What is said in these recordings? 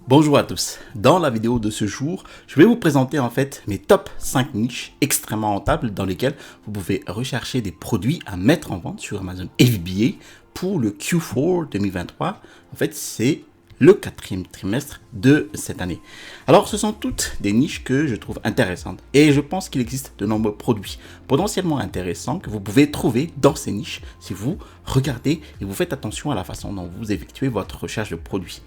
Bonjour à tous, dans la vidéo de ce jour, je vais vous présenter en fait mes top 5 niches extrêmement rentables dans lesquelles vous pouvez rechercher des produits à mettre en vente sur Amazon FBA pour le Q4 2023. En fait, c'est le 4e trimestre de cette année. Alors, ce sont toutes des niches que je trouve intéressantes et je pense qu'il existe de nombreux produits potentiellement intéressants que vous pouvez trouver dans ces niches si vous regardez et vous faites attention à la façon dont vous effectuez votre recherche de produits.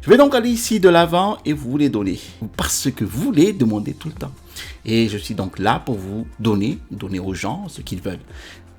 Je vais donc aller ici de l'avant et vous les donner parce que vous les demandez tout le temps. Et je suis donc là pour vous donner aux gens ce qu'ils veulent.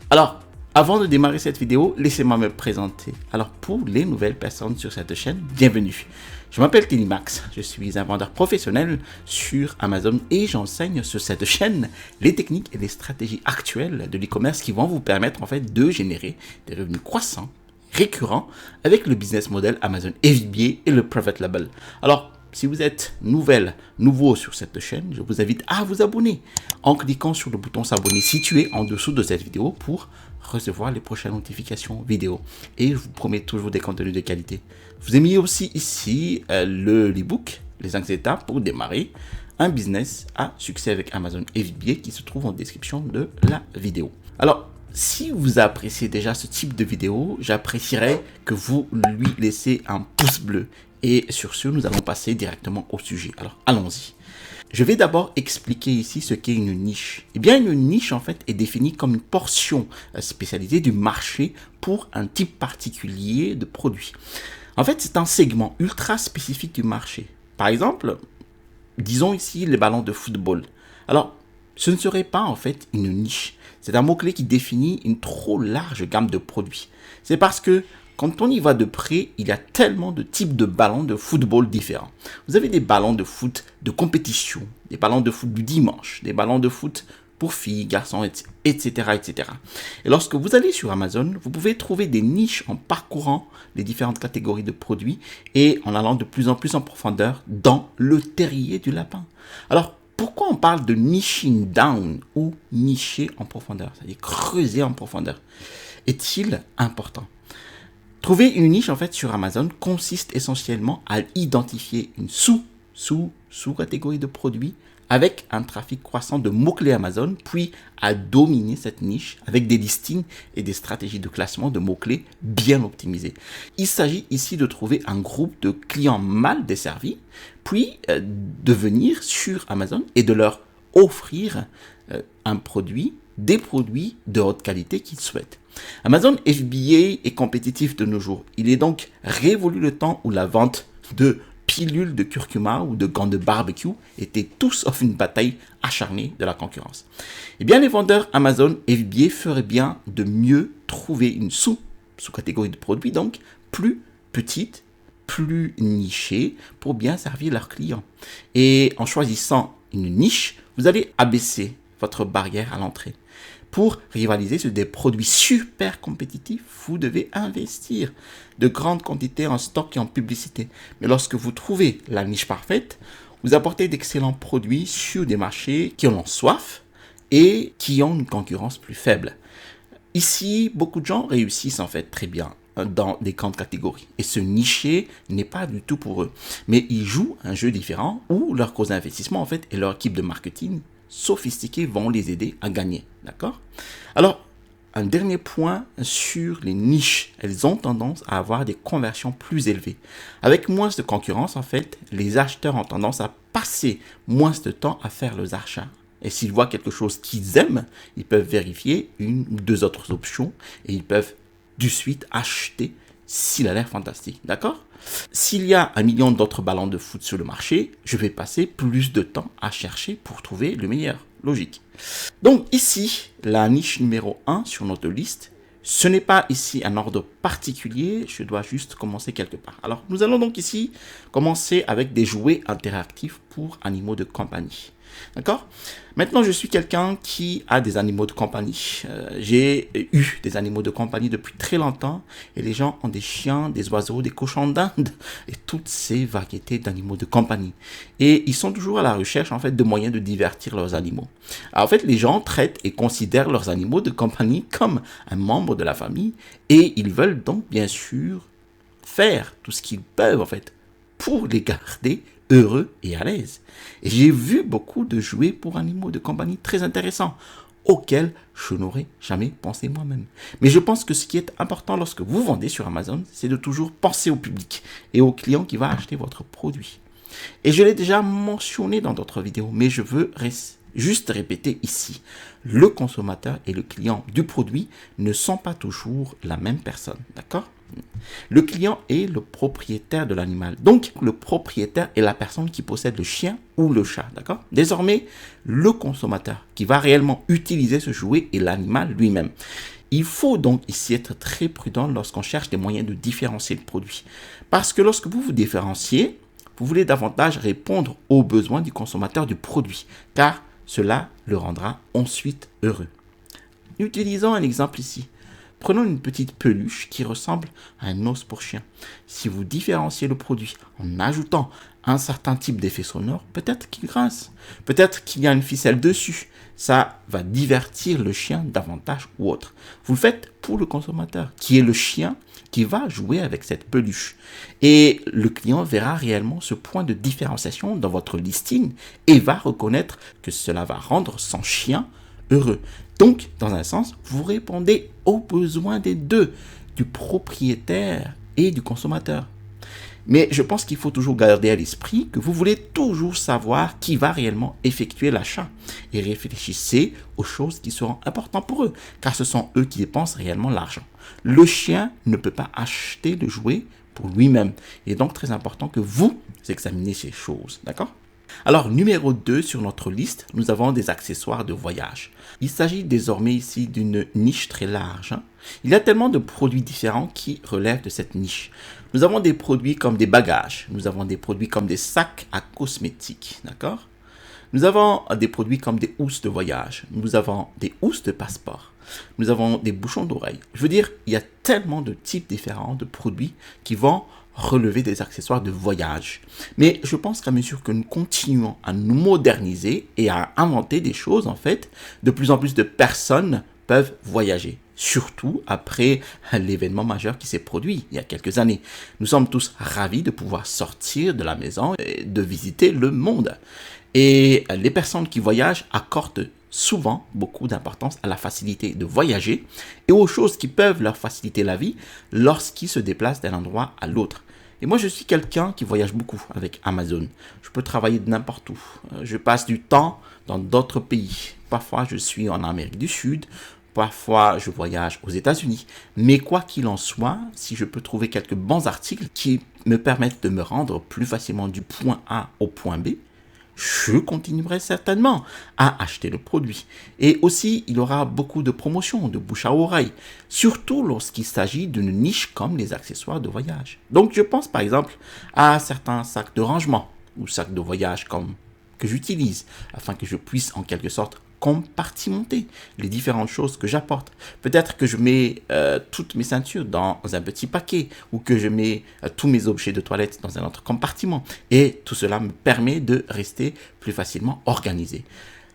Alors, avant de démarrer cette vidéo, laissez-moi me présenter. Alors, pour les nouvelles personnes sur cette chaîne, bienvenue. Je m'appelle Kenny Max, je suis un vendeur professionnel sur Amazon et j'enseigne sur cette chaîne les techniques et les stratégies actuelles de l'e-commerce qui vont vous permettre en fait de générer des revenus croissants récurrent avec le business model Amazon FBA et le Private Label. Alors, si vous êtes nouveau sur cette chaîne, je vous invite à vous abonner en cliquant sur le bouton s'abonner situé en dessous de cette vidéo pour recevoir les prochaines notifications vidéo. Et je vous promets toujours des contenus de qualité. Je vous ai mis aussi ici l'e-book, les 5 étapes pour démarrer un business à succès avec Amazon FBA qui se trouve en description de la vidéo. Alors, si vous appréciez déjà ce type de vidéo, j'apprécierais que vous lui laissez un pouce bleu. Et sur ce, nous allons passer directement au sujet. Alors, allons-y. Je vais d'abord expliquer ici ce qu'est une niche. Eh bien, une niche, en fait, est définie comme une portion spécialisée du marché pour un type particulier de produit. En fait, c'est un segment ultra spécifique du marché. Par exemple, disons ici les ballons de football. Alors, ce ne serait pas en fait une niche. C'est un mot-clé qui définit une trop large gamme de produits. C'est parce que quand on y va de près, il y a tellement de types de ballons de football différents. Vous avez des ballons de foot de compétition, des ballons de foot du dimanche, des ballons de foot pour filles, garçons, etc., etc. Et lorsque vous allez sur Amazon, vous pouvez trouver des niches en parcourant les différentes catégories de produits et en allant de plus en plus en profondeur dans le terrier du lapin. Alors, pourquoi on parle de niching down ou nicher en profondeur, c'est-à-dire creuser en profondeur, est-il important? Trouver une niche en fait sur Amazon consiste essentiellement à identifier une sous-catégorie de produits avec un trafic croissant de mots-clés Amazon, puis à dominer cette niche avec des listings et des stratégies de classement de mots-clés bien optimisées. Il s'agit ici de trouver un groupe de clients mal desservis, puis de venir sur Amazon et de leur offrir des produits de haute qualité qu'ils souhaitent. Amazon FBA est compétitif de nos jours. Il est donc révolu le temps où la vente de pilules de curcuma ou de gants de barbecue était tout sauf une bataille acharnée de la concurrence. Eh bien, les vendeurs Amazon FBA feraient bien de mieux trouver une sous-catégorie de produits, donc plus petite, plus nichée, pour bien servir leurs clients. Et en choisissant une niche, vous allez abaisser votre barrière à l'entrée. Pour rivaliser sur des produits super compétitifs, vous devez investir de grandes quantités en stock et en publicité. Mais lorsque vous trouvez la niche parfaite, vous apportez d'excellents produits sur des marchés qui en ont soif et qui ont une concurrence plus faible. Ici, beaucoup de gens réussissent en fait très bien dans des grandes catégories. Et ce nicher n'est pas du tout pour eux. Mais ils jouent un jeu différent où leur cause d'investissement en fait et leur équipe de marketing sophistiqués vont les aider à gagner. D'accord? Alors, un dernier point sur les niches. Elles ont tendance à avoir des conversions plus élevées. Avec moins de concurrence, en fait, les acheteurs ont tendance à passer moins de temps à faire leurs achats. Et s'ils voient quelque chose qu'ils aiment, ils peuvent vérifier une ou deux autres options et ils peuvent de suite acheter s'il a l'air fantastique. D'accord? S'il y a 1 million d'autres ballons de foot sur le marché, je vais passer plus de temps à chercher pour trouver le meilleur. Logique. Donc ici, la niche numéro 1 sur notre liste, ce n'est pas ici un ordre particulier, je dois juste commencer quelque part. Alors nous allons donc ici commencer avec des jouets interactifs pour animaux de compagnie. D'accord? Maintenant, je suis quelqu'un qui a des animaux de compagnie. J'ai eu des animaux de compagnie depuis très longtemps et les gens ont des chiens, des oiseaux, des cochons d'Inde et toutes ces variétés d'animaux de compagnie. Et ils sont toujours à la recherche en fait de moyens de divertir leurs animaux. Alors, en fait, les gens traitent et considèrent leurs animaux de compagnie comme un membre de la famille et ils veulent donc bien sûr faire tout ce qu'ils peuvent en fait pour les garder heureux et à l'aise. Et j'ai vu beaucoup de jouets pour animaux de compagnie très intéressants, auxquels je n'aurais jamais pensé moi-même. Mais je pense que ce qui est important lorsque vous vendez sur Amazon, c'est de toujours penser au public et au client qui va acheter votre produit. Et je l'ai déjà mentionné dans d'autres vidéos, mais je veux juste répéter ici. Le consommateur et le client du produit ne sont pas toujours la même personne, d'accord? Le client est le propriétaire de l'animal. Donc, le propriétaire est la personne qui possède le chien ou le chat, d'accord? Désormais, le consommateur qui va réellement utiliser ce jouet est l'animal lui-même. Il faut donc ici être très prudent lorsqu'on cherche des moyens de différencier le produit. Parce que lorsque vous vous différenciez, vous voulez davantage répondre aux besoins du consommateur du produit, car cela le rendra ensuite heureux. Utilisons un exemple ici. Prenons une petite peluche qui ressemble à un os pour chien. Si vous différenciez le produit en ajoutant un certain type d'effet sonore, peut-être qu'il grince, peut-être qu'il y a une ficelle dessus. Ça va divertir le chien davantage ou autre. Vous le faites pour le consommateur, qui est le chien qui va jouer avec cette peluche. Et le client verra réellement ce point de différenciation dans votre listing et va reconnaître que cela va rendre son chien heureux. Donc, dans un sens, vous répondez aux besoins des deux, du propriétaire et du consommateur. Mais je pense qu'il faut toujours garder à l'esprit que vous voulez toujours savoir qui va réellement effectuer l'achat. Et réfléchissez aux choses qui seront importantes pour eux, car ce sont eux qui dépensent réellement l'argent. Le chien ne peut pas acheter le jouet pour lui-même. Il est donc très important que vous examinez ces choses, d'accord ? Alors, numéro 2 sur notre liste, nous avons des accessoires de voyage. Il s'agit désormais ici d'une niche très large. Il y a tellement de produits différents qui relèvent de cette niche. Nous avons des produits comme des bagages, nous avons des produits comme des sacs à cosmétiques, d'accord? Nous avons des produits comme des housses de voyage, nous avons des housses de passeport, nous avons des bouchons d'oreille. Je veux dire, il y a tellement de types différents de produits qui vont relever des accessoires de voyage. Mais je pense qu'à mesure que nous continuons à nous moderniser et à inventer des choses, en fait, de plus en plus de personnes peuvent voyager. Surtout après l'événement majeur qui s'est produit il y a quelques années. Nous sommes tous ravis de pouvoir sortir de la maison et de visiter le monde. Et les personnes qui voyagent accordent souvent beaucoup d'importance à la facilité de voyager et aux choses qui peuvent leur faciliter la vie lorsqu'ils se déplacent d'un endroit à l'autre. Et moi, je suis quelqu'un qui voyage beaucoup avec Amazon. Je peux travailler de n'importe où. Je passe du temps dans d'autres pays. Parfois, je suis en Amérique du Sud. Parfois, je voyage aux États-Unis. Mais quoi qu'il en soit, si je peux trouver quelques bons articles qui me permettent de me rendre plus facilement du point A au point B, je continuerai certainement à acheter le produit. Et aussi, il y aura beaucoup de promotions, de bouche à oreille, surtout lorsqu'il s'agit d'une niche comme les accessoires de voyage. Donc, je pense par exemple à certains sacs de rangement ou sacs de voyage que j'utilise afin que je puisse en quelque sorte compartimenter les différentes choses que j'apporte. Peut-être que je mets toutes mes ceintures dans un petit paquet ou que je mets tous mes objets de toilette dans un autre compartiment. Et tout cela me permet de rester plus facilement organisé.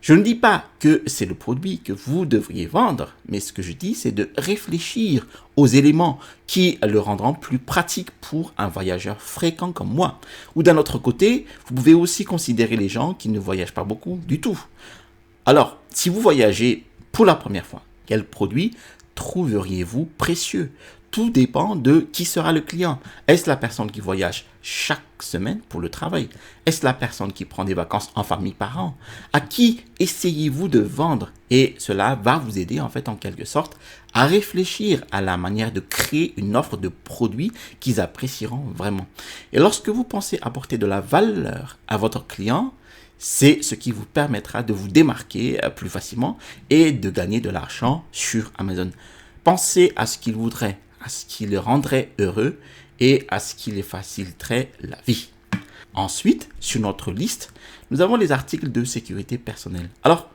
Je ne dis pas que c'est le produit que vous devriez vendre, mais ce que je dis, c'est de réfléchir aux éléments qui le rendront plus pratique pour un voyageur fréquent comme moi. Ou d'un autre côté, vous pouvez aussi considérer les gens qui ne voyagent pas beaucoup du tout. Alors, si vous voyagez pour la première fois, quel produit trouveriez-vous précieux? Tout dépend de qui sera le client. Est-ce la personne qui voyage chaque semaine pour le travail? Est-ce la personne qui prend des vacances en famille par an? À qui essayez-vous de vendre? Et cela va vous aider en fait en quelque sorte à réfléchir à la manière de créer une offre de produits qu'ils apprécieront vraiment. Et lorsque vous pensez apporter de la valeur à votre client, c'est ce qui vous permettra de vous démarquer plus facilement et de gagner de l'argent sur Amazon. Pensez à ce qu'il voudrait, à ce qui le rendrait heureux et à ce qui les faciliterait la vie. Ensuite, sur notre liste, nous avons les articles de sécurité personnelle. Alors,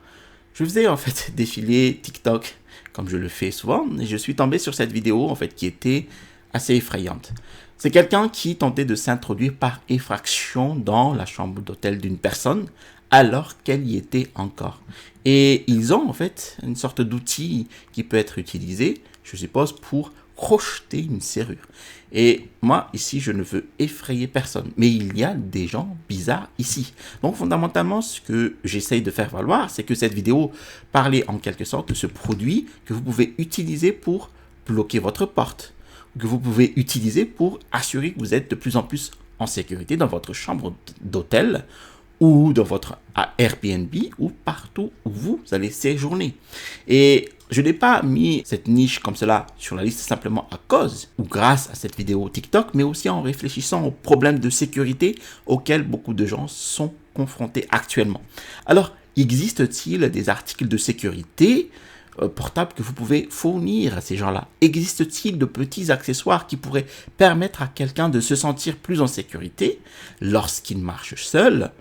je faisais en fait défiler TikTok comme je le fais souvent et je suis tombé sur cette vidéo en fait qui était assez effrayante. C'est quelqu'un qui tentait de s'introduire par effraction dans la chambre d'hôtel d'une personne alors qu'elle y était encore. Et ils ont en fait une sorte d'outil qui peut être utilisé, je suppose, pour crocheter une serrure. Et moi, ici, je ne veux effrayer personne. Mais il y a des gens bizarres ici. Donc, fondamentalement, ce que j'essaye de faire valoir, c'est que cette vidéo parlait en quelque sorte de ce produit que vous pouvez utiliser pour bloquer votre porte, que vous pouvez utiliser pour assurer que vous êtes de plus en plus en sécurité dans votre chambre d'hôtel ou dans votre Airbnb ou partout où vous allez séjourner. Et je n'ai pas mis cette niche comme cela sur la liste simplement à cause ou grâce à cette vidéo TikTok, mais aussi en réfléchissant aux problèmes de sécurité auxquels beaucoup de gens sont confrontés actuellement. Alors, existe-t-il des articles de sécurité portables que vous pouvez fournir à ces gens-là? Existe-t-il de petits accessoires qui pourraient permettre à quelqu'un de se sentir plus en sécurité lorsqu'il marche seul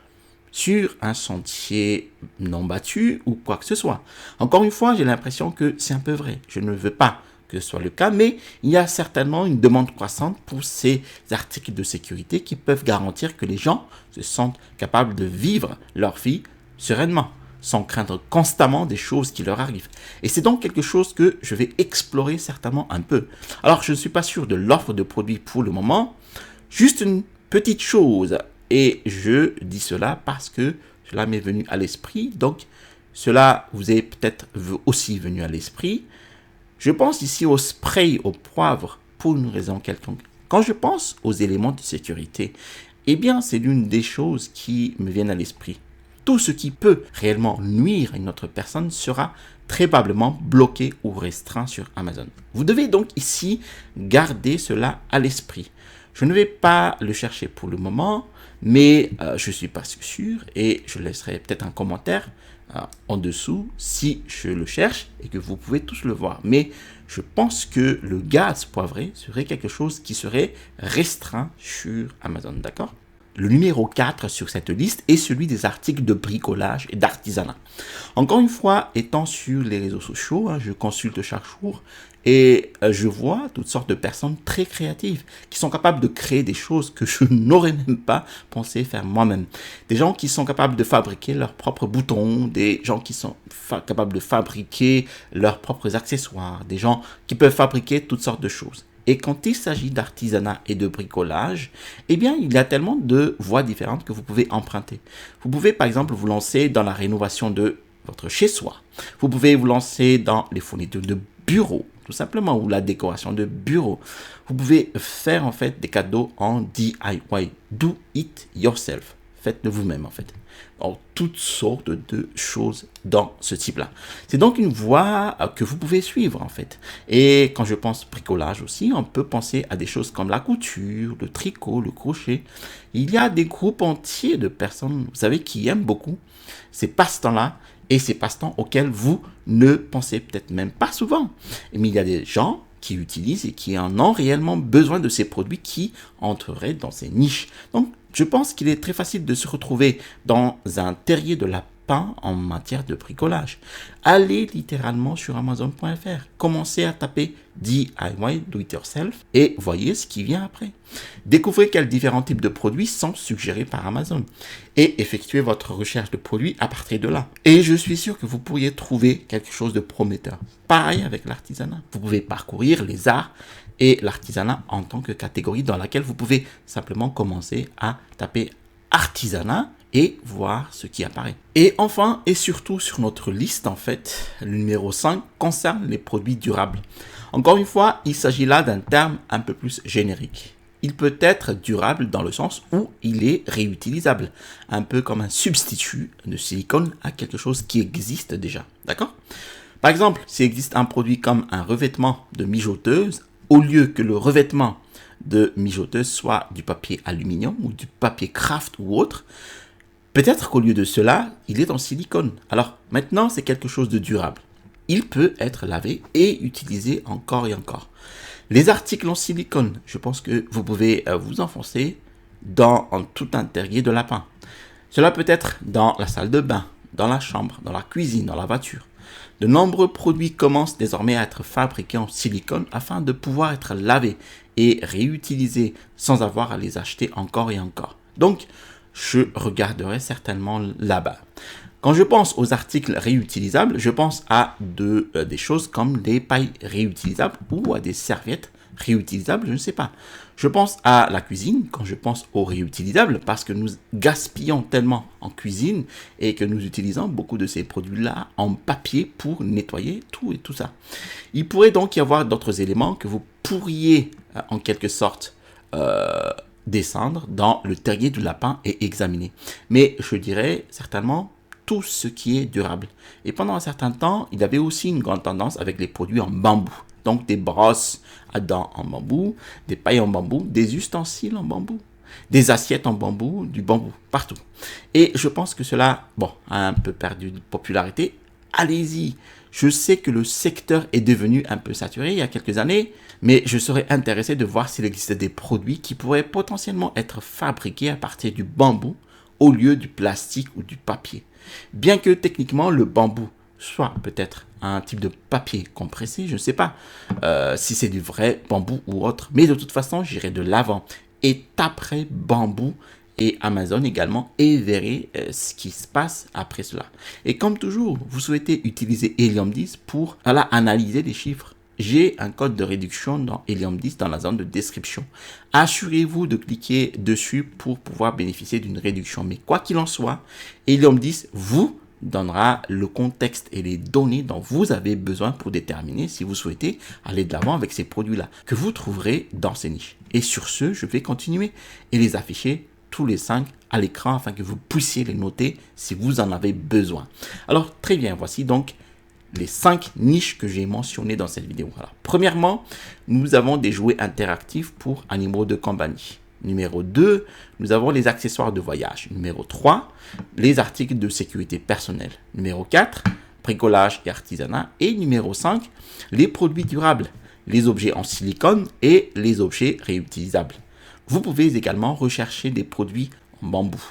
sur un sentier non battu ou quoi que ce soit? Encore une fois, j'ai l'impression que c'est un peu vrai. Je ne veux pas que ce soit le cas, mais il y a certainement une demande croissante pour ces articles de sécurité qui peuvent garantir que les gens se sentent capables de vivre leur vie sereinement, sans craindre constamment des choses qui leur arrivent. Et c'est donc quelque chose que je vais explorer certainement un peu. Alors, je ne suis pas sûr de l'offre de produits pour le moment. Juste une petite chose. Et je dis cela parce que cela m'est venu à l'esprit. Donc, cela vous est peut-être aussi venu à l'esprit. Je pense ici au spray au poivre pour une raison quelconque. Quand je pense aux éléments de sécurité, eh bien, c'est l'une des choses qui me viennent à l'esprit. Tout ce qui peut réellement nuire à une autre personne sera très probablement bloqué ou restreint sur Amazon. Vous devez donc ici garder cela à l'esprit. Je ne vais pas le chercher pour le moment, mais je ne suis pas sûr et je laisserai peut-être un commentaire en dessous si je le cherche et que vous pouvez tous le voir. Mais je pense que le gaz poivré serait quelque chose qui serait restreint sur Amazon, d'accord? Le numéro 4 sur cette liste est celui des articles de bricolage et d'artisanat. Encore une fois, étant sur les réseaux sociaux, je consulte chaque jour et je vois toutes sortes de personnes très créatives qui sont capables de créer des choses que je n'aurais même pas pensé faire moi-même. Des gens qui sont capables de fabriquer leurs propres boutons, des gens qui sont capables de fabriquer leurs propres accessoires, des gens qui peuvent fabriquer toutes sortes de choses. Et quand il s'agit d'artisanat et de bricolage, eh bien, il y a tellement de voies différentes que vous pouvez emprunter. Vous pouvez, par exemple, vous lancer dans la rénovation de votre chez-soi. Vous pouvez vous lancer dans les fournitures de bureau, tout simplement, ou la décoration de bureau. Vous pouvez faire, en fait, des cadeaux en DIY, do it yourself. Faites-le vous-même, en fait. Donc, toutes sortes de choses dans ce type-là. C'est donc une voie que vous pouvez suivre, en fait. Et quand je pense bricolage aussi, on peut penser à des choses comme la couture, le tricot, le crochet. Il y a des groupes entiers de personnes, vous savez, qui aiment beaucoup ces passe-temps-là et ces passe-temps auxquels vous ne pensez peut-être même pas souvent. Mais il y a des gens qui utilisent et qui en ont réellement besoin de ces produits qui entreraient dans ces niches. Donc, je pense qu'il est très facile de se retrouver dans un terrier de lapin en matière de bricolage. Allez littéralement sur Amazon.fr, commencez à taper DIY, Do It Yourself, et voyez ce qui vient après. Découvrez quels différents types de produits sont suggérés par Amazon et effectuez votre recherche de produits à partir de là. Et je suis sûr que vous pourriez trouver quelque chose de prometteur. Pareil avec l'artisanat. Vous pouvez parcourir les arts et l'artisanat en tant que catégorie dans laquelle vous pouvez simplement commencer à taper artisanat et voir ce qui apparaît. Et enfin, et surtout sur notre liste, en fait, le numéro 5 concerne les produits durables. Encore une fois, il s'agit là d'un terme un peu plus générique. Il peut être durable dans le sens où il est réutilisable, un peu comme un substitut de silicone à quelque chose qui existe déjà, d'accord? Par exemple, s'il existe un produit comme un revêtement de mijoteuse, au lieu que le revêtement de mijoteuse soit du papier aluminium ou du papier craft ou autre, peut-être qu'au lieu de cela, il est en silicone. Alors maintenant, c'est quelque chose de durable. Il peut être lavé et utilisé encore et encore. Les articles en silicone, je pense que vous pouvez vous enfoncer dans tout un terrier de lapin. Cela peut être dans la salle de bain, dans la chambre, dans la cuisine, dans la voiture. De nombreux produits commencent désormais à être fabriqués en silicone afin de pouvoir être lavés et réutilisés sans avoir à les acheter encore et encore. Donc, je regarderai certainement là-bas. Quand je pense aux articles réutilisables, je pense à des choses comme des pailles réutilisables ou à des serviettes réutilisables, je ne sais pas. Je pense à la cuisine quand je pense aux réutilisables parce que nous gaspillons tellement en cuisine et que nous utilisons beaucoup de ces produits-là en papier pour nettoyer tout et tout ça. Il pourrait donc y avoir d'autres éléments que vous pourriez en quelque sorte descendre dans le terrier du lapin et examiner. Mais je dirais certainement tout ce qui est durable. Et pendant un certain temps, il y avait aussi une grande tendance avec les produits en bambou. Donc des brosses à dents en bambou, des pailles en bambou, des ustensiles en bambou, des assiettes en bambou, du bambou, partout. Et je pense que cela, a un peu perdu de popularité. Allez-y. Je sais que le secteur est devenu un peu saturé il y a quelques années, mais je serais intéressé de voir s'il existe des produits qui pourraient potentiellement être fabriqués à partir du bambou au lieu du plastique ou du papier. Bien que techniquement le bambou soit peut-être un type de papier compressé, je ne sais pas si c'est du vrai bambou ou autre, mais de toute façon j'irai de l'avant et taperai bambou et Amazon également et verrai ce qui se passe après cela. Et comme toujours, vous souhaitez utiliser Helium 10 pour analyser les chiffres. J'ai un code de réduction dans Helium 10 dans la zone de description. Assurez-vous de cliquer dessus pour pouvoir bénéficier d'une réduction. Mais quoi qu'il en soit, Helium 10 vous donnera le contexte et les données dont vous avez besoin pour déterminer si vous souhaitez aller de l'avant avec ces produits-là que vous trouverez dans ces niches. Et sur ce, je vais continuer et les afficher tous les 5 à l'écran afin que vous puissiez les noter si vous en avez besoin. Alors très bien, voici donc les 5 niches que j'ai mentionnées dans cette vidéo. Alors, premièrement, nous avons des jouets interactifs pour animaux de compagnie. Numéro 2, nous avons les accessoires de voyage. Numéro 3, les articles de sécurité personnelle. Numéro 4, bricolage et artisanat. Et numéro 5, les produits durables, les objets en silicone et les objets réutilisables. Vous pouvez également rechercher des produits en bambou.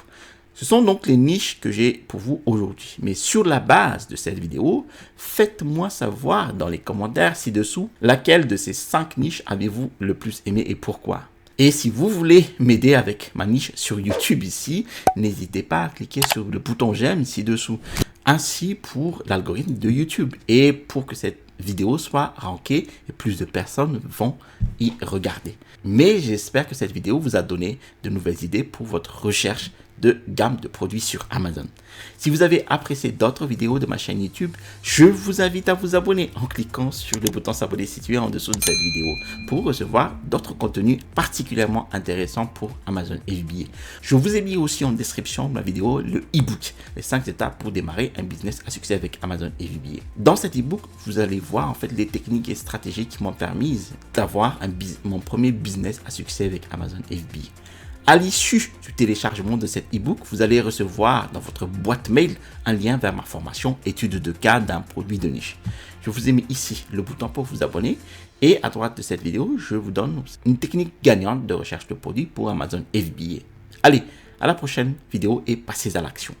Ce sont donc les niches que j'ai pour vous aujourd'hui. Mais sur la base de cette vidéo, faites-moi savoir dans les commentaires ci-dessous laquelle de ces 5 niches avez-vous le plus aimé et pourquoi. Et si vous voulez m'aider avec ma niche sur YouTube ici, n'hésitez pas à cliquer sur le bouton j'aime ci-dessous. Ainsi pour l'algorithme de YouTube et pour que cette vidéo soit rankée et plus de personnes vont y regarder. Mais j'espère que cette vidéo vous a donné de nouvelles idées pour votre recherche de gamme de produits sur Amazon. Si vous avez apprécié d'autres vidéos de ma chaîne YouTube, je vous invite à vous abonner en cliquant sur le bouton s'abonner situé en dessous de cette vidéo pour recevoir d'autres contenus particulièrement intéressants pour Amazon FBA. Je vous ai mis aussi en description de ma vidéo le e-book, les 5 étapes pour démarrer un business à succès avec Amazon FBA. Dans cet e-book, vous allez voir en fait les techniques et stratégies qui m'ont permis d'avoir mon premier business à succès avec Amazon FBA. À l'issue du téléchargement de cet e-book, vous allez recevoir dans votre boîte mail un lien vers ma formation étude de cas d'un produit de niche. Je vous ai mis ici le bouton pour vous abonner et à droite de cette vidéo, je vous donne une technique gagnante de recherche de produits pour Amazon FBA. Allez, à la prochaine vidéo et passez à l'action.